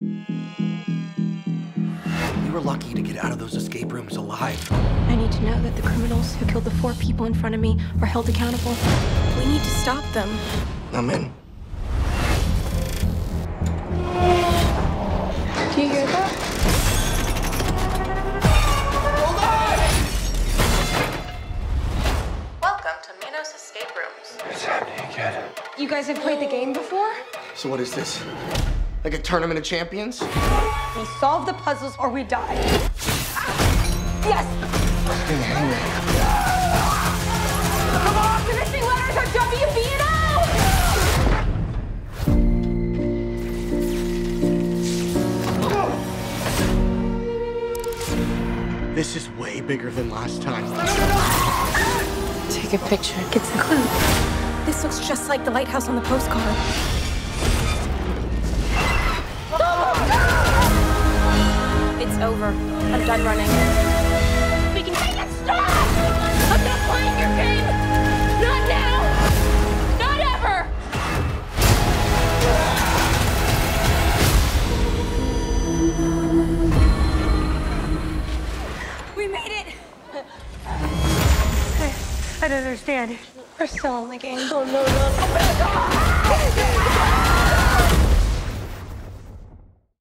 We were lucky to get out of those escape rooms alive. I need to know that the criminals who killed the 4 people in front of me are held accountable. We need to stop them. I'm in. Do you hear that? Welcome to Minos Escape Rooms. It's happening again. You guys have played the game before? So what is this? Like a tournament of champions? We solve the puzzles or we die. Yes! Come on, finishing letters are W, B, and O! This is way bigger than last time. Take a picture. It's the clue. This looks just like the lighthouse on the postcard. It's over. I'm done running. We can make it stop! I'm not playing your game! Not now! Not ever! We made it! I don't understand. We're still in the game. Oh, no.